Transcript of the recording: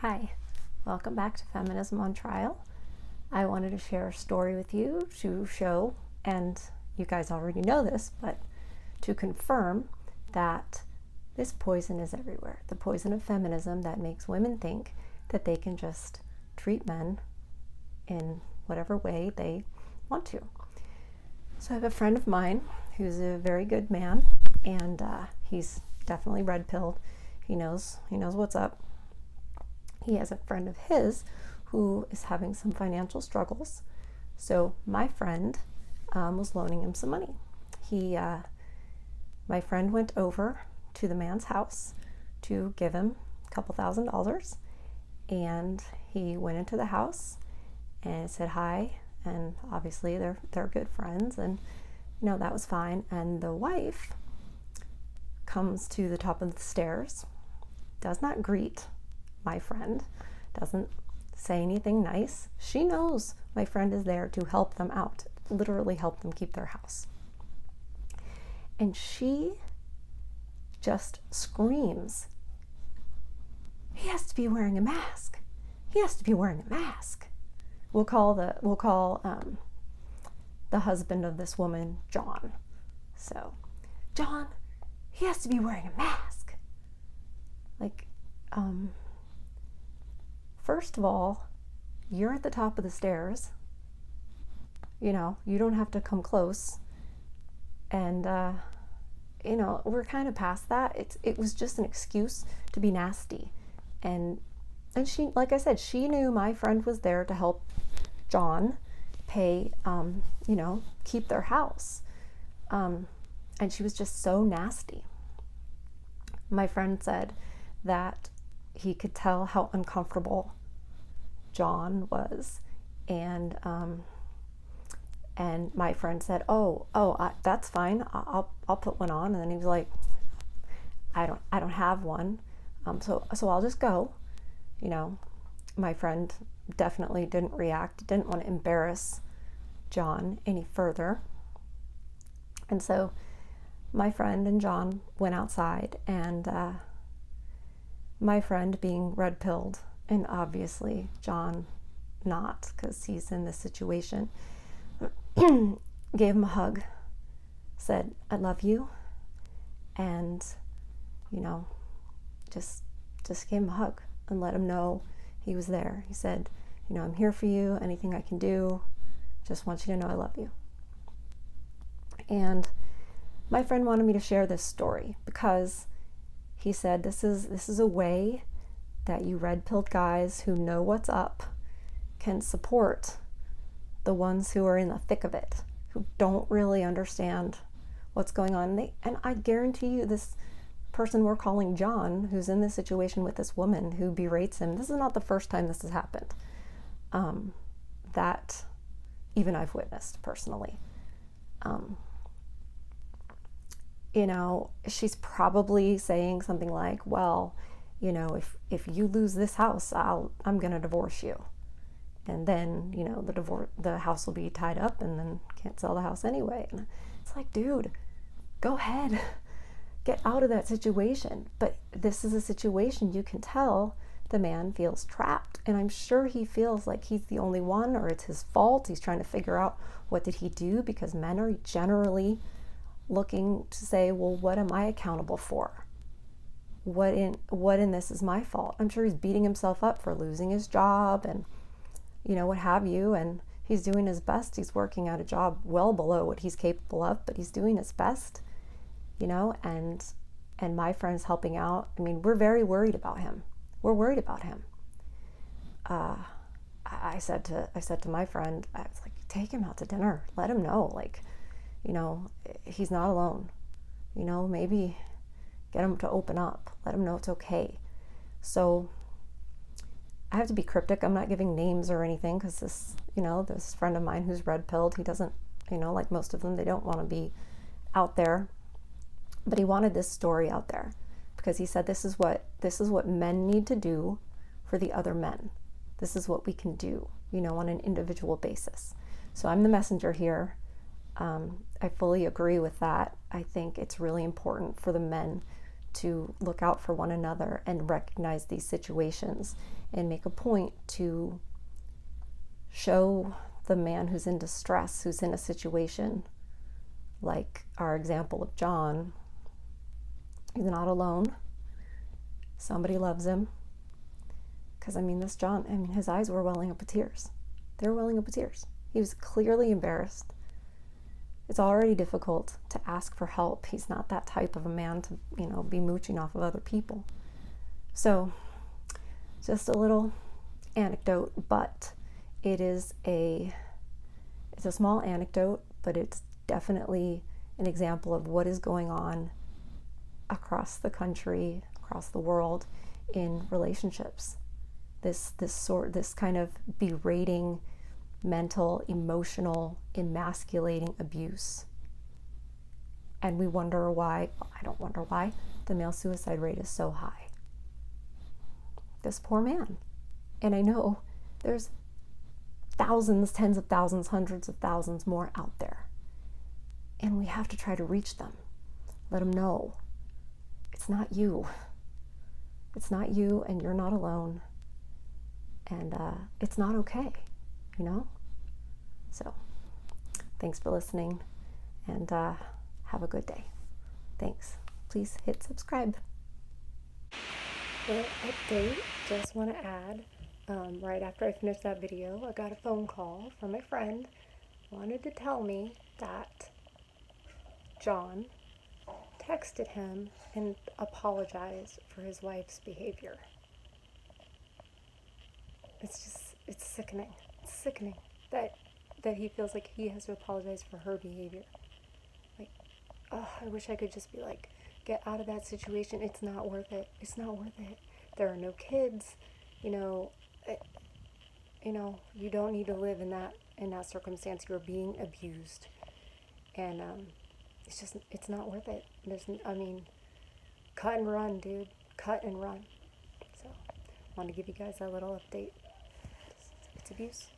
Hi, welcome back to Feminism on Trial. I wanted to share a story with you to show, and you guys already know this, but to confirm that this poison is everywhere. The poison of feminism that makes women think that they can just treat men in whatever way they want to. So I have a friend of mine who's a very good man, and he's definitely red-pilled. He knows what's up. He has a friend of his who is having some financial struggles. So my friend was loaning him some money. My friend went over to the man's house to give him a couple $1,000s, and he went into the house and said hi, and obviously they're good friends, and that was fine. And the wife comes to the top of the stairs, does not greet my friend, doesn't say anything nice. She knows my friend is there to help them out, literally help them keep their house. And she just screams, "He has to be wearing a mask. He has to be wearing a mask." We'll call the husband of this woman John. So, John, he has to be wearing a mask. First of all, you're at the top of the stairs. You don't have to come close. And, we're kind of past that. It was just an excuse to be nasty. And she, like I said, she knew my friend was there to help John pay, keep their house. And she was just so nasty. My friend said that he could tell how uncomfortable John was, and my friend said, that's fine. I'll put one on. And then he was like, I don't have one. So I'll just go. My friend definitely didn't react, didn't want to embarrass John any further. And so my friend and John went outside, and my friend, being red-pilled, and obviously John not, because he's in this situation, gave him a hug, said, "I love you," and just gave him a hug and let him know he was there. He said, "I'm here for you, anything I can do, just want you to know I love you." And my friend wanted me to share this story because he said this is a way that you red-pilled guys who know what's up can support the ones who are in the thick of it, who don't really understand what's going on. And I guarantee you, this person we're calling John, who's in this situation with this woman who berates him, this is not the first time this has happened. That even I've witnessed personally. She's probably saying something like, well, if you lose this house, I'm going to divorce you. And then, the house will be tied up, and then can't sell the house anyway. And it's like, dude, go ahead, get out of that situation. But this is a situation you can tell the man feels trapped. And I'm sure he feels like he's the only one, or it's his fault. He's trying to figure out, what did he do? Because men are generally looking to say, well, what am I accountable for? What in this is my fault? I'm sure he's beating himself up for losing his job and what have you, and he's doing his best. He's working at a job well below what he's capable of, but he's doing his best, and my friend's helping out. I mean, we're very worried about him. We're worried about him. I said to my friend, I was like, take him out to dinner. Let him know, he's not alone. Maybe get him to open up. Let him know it's okay. So I have to be cryptic. I'm not giving names or anything, because this friend of mine who's red-pilled, he doesn't, like most of them, they don't want to be out there. But he wanted this story out there because he said, this is what men need to do for the other men. This is what we can do, on an individual basis. So I'm the messenger here. I fully agree with that. I think it's really important for the men to look out for one another and recognize these situations and make a point to show the man who's in distress, who's in a situation like our example of John. He's not alone. Somebody loves him. Because, this John, his eyes were welling up with tears. They were welling up with tears. He was clearly embarrassed. It's already difficult to ask for help. He's not that type of a man to, be mooching off of other people. So, just a little anecdote, but it's a small anecdote, but it's definitely an example of what is going on across the country, across the world in relationships. This kind of berating, mental, emotional, emasculating abuse. And we wonder why, I don't wonder why, the male suicide rate is so high. This poor man. And I know there's thousands, tens of thousands, hundreds of thousands more out there. And we have to try to reach them. Let them know it's not you. It's not you, and you're not alone. And it's not okay, So, thanks for listening, and have a good day. Thanks. Please hit subscribe. Well, update, just want to add, right after I finished that video, I got a phone call from a friend, wanted to tell me that John texted him and apologized for his wife's behavior. It's sickening. It's sickening that he feels like he has to apologize for her behavior. I wish I could just be like, get out of that situation. It's not worth it. It's not worth it. There are no kids. You don't need to live in that circumstance. You're being abused, and it's not worth it. Cut and run, dude. Cut and run. So, I want to give you guys a little update. It's abuse.